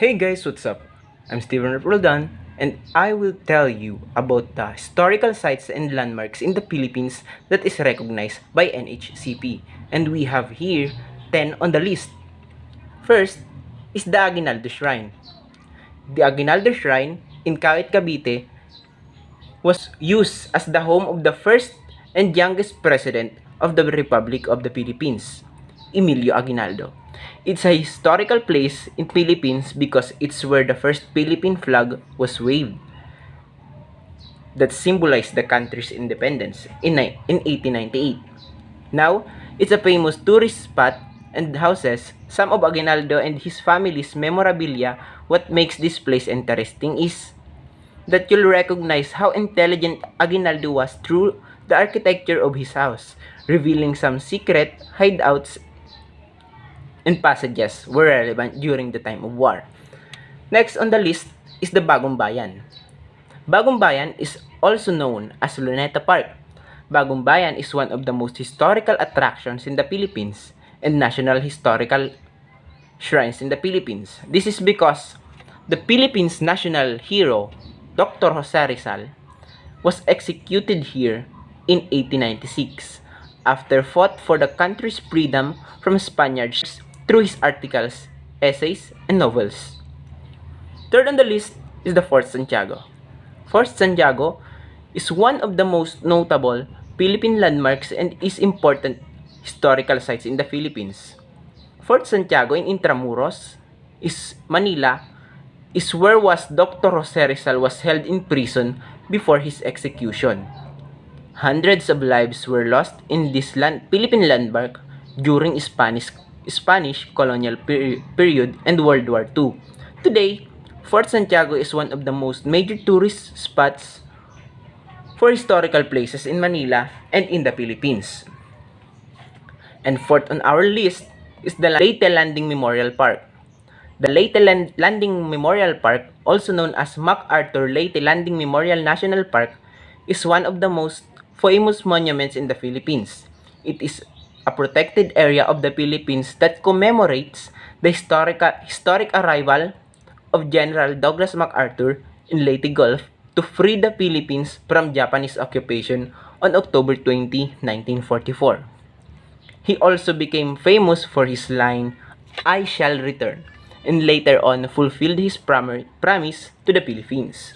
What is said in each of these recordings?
Hey guys, what's up? I'm Steven Roldan and I will tell you about the historical sites and landmarks in the Philippines that is recognized by NHCP. And we have here 10 on the list. First is the Aguinaldo Shrine. The Aguinaldo Shrine in Kawit, Cavite was used as the home of the first and youngest president of the Republic of the Philippines, Emilio Aguinaldo. It's a historical place in Philippines because it's where the first Philippine flag was waved that symbolized the country's independence in 1898. Now, it's a famous tourist spot and houses some of Aguinaldo and his family's memorabilia. What makes this place interesting is that you'll recognize how intelligent Aguinaldo was through the architecture of his house, revealing some secret hideouts and passages were relevant during the time of war. Next on the list is the Bagong Bayan. Bagong Bayan is also known as Luneta Park. Bagong Bayan is one of the most historical attractions in the Philippines and national historical shrines in the Philippines. This is because the Philippines' national hero, Dr. Jose Rizal, was executed here in 1896 after fought for the country's freedom from Spaniards through his articles, essays, and novels. Third on the list is the Fort Santiago. Fort Santiago is one of the most notable Philippine landmarks and is important historical sites in the Philippines. Fort Santiago in Intramuros, Manila, is where was Dr. Jose Rizal was held in prison before his execution. Hundreds of lives were lost in this Philippine landmark during Spanish colonial period and World War II. Today, Fort Santiago is one of the most major tourist spots for historical places in Manila and in the Philippines. And fourth on our list is the Leyte Landing Memorial Park. The Leyte Landing Memorial Park, also known as MacArthur Leyte Landing Memorial National Park, is one of the most famous monuments in the Philippines. It is a protected area of the Philippines that commemorates the historic arrival of General Douglas MacArthur in Leyte Gulf to free the Philippines from Japanese occupation on October 20, 1944. He also became famous for his line, "I shall return," and later on fulfilled his promise to the Philippines.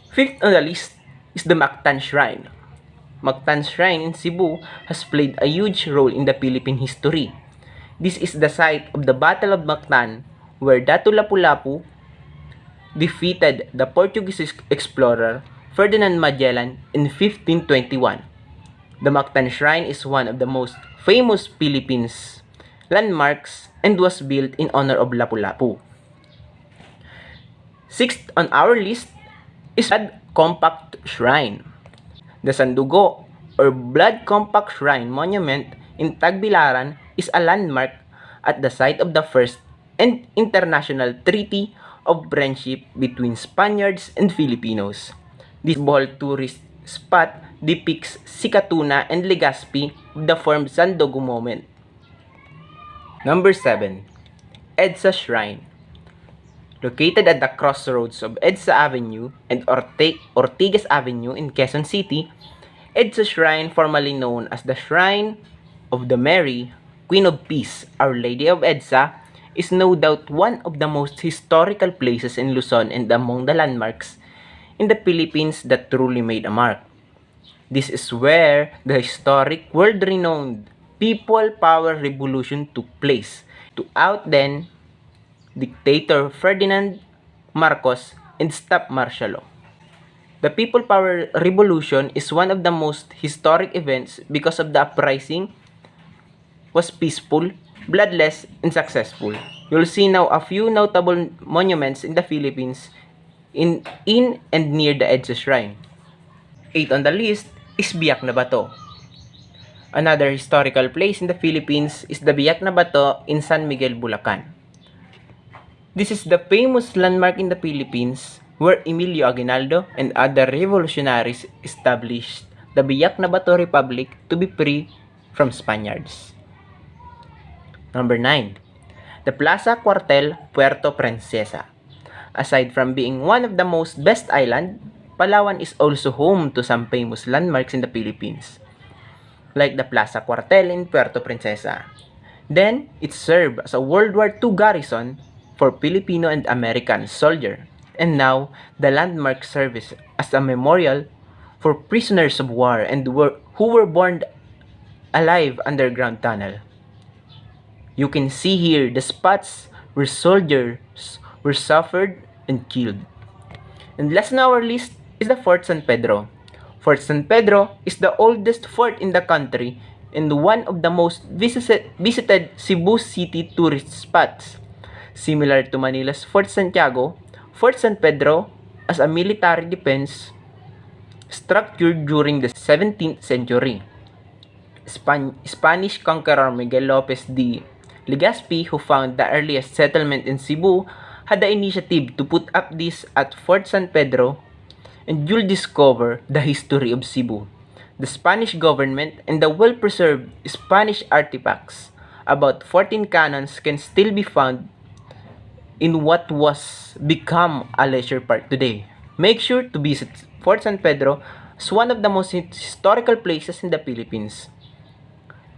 Fifth on the list is the Mactan Shrine. Mactan Shrine in Cebu has played a huge role in the Philippine history. This is the site of the Battle of Mactan, where Datu Lapu-Lapu defeated the Portuguese explorer Ferdinand Magellan in 1521. The Mactan Shrine is one of the most famous Philippines landmarks and was built in honor of Lapu-Lapu. Sixth on our list is Blood Compact Shrine. The Sandugo or Blood Compact Shrine Monument in Tagbilaran is a landmark at the site of the first and international treaty of friendship between Spaniards and Filipinos. This Bohol tourist spot depicts Sikatuna and Legazpi with the form Sandugo moment. Number 7. EDSA Shrine. Located at the crossroads of EDSA Avenue and Ortigas Avenue in Quezon City, EDSA Shrine, formerly known as the Shrine of the Mary, Queen of Peace, Our Lady of EDSA, is no doubt one of the most historical places in Luzon and among the landmarks in the Philippines that truly made a mark. This is where the historic, world-renowned People Power Revolution took place to out then dictator Ferdinand Marcos and stop martial law. The People Power Revolution is one of the most historic events because of the uprising was peaceful, bloodless, and successful. You'll see now a few notable monuments in the Philippines in and near the EDSA Shrine. 8 on the list is Biak na Bato. Another historical place in the Philippines is the Biak na Bato in San Miguel, Bulacan. This is the famous landmark in the Philippines where Emilio Aguinaldo and other revolutionaries established the Biak na Bato Republic to be free from Spaniards. Number 9. the Plaza Cuartel, Puerto Princesa. Aside from being one of the most best island, Palawan is also home to some famous landmarks in the Philippines, like the Plaza Cuartel in Puerto Princesa. Then, it served as a World War II garrison for Filipino and American soldiers. And now, the landmark serves as a memorial for prisoners of war and who were burned alive underground tunnel. You can see here the spots where soldiers were suffered and killed. And last on our list is the Fort San Pedro. Fort San Pedro is the oldest fort in the country and one of the most visited Cebu City tourist spots. Similar to Manila's Fort Santiago, Fort San Pedro as a military defense structure during the 17th century. Spanish conqueror Miguel Lopez de Legazpi, who found the earliest settlement in Cebu, had the initiative to put up this at Fort San Pedro, and you'll discover the history of Cebu, the Spanish government, and the well-preserved Spanish artifacts. About 14 cannons can still be found in what was become a leisure park today. Make sure to visit Fort San Pedro as one of the most historical places in the Philippines.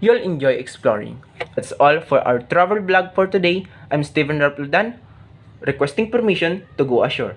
You'll enjoy exploring. That's all for our travel vlog for today. I'm Steven Rapuldan, requesting permission to go ashore.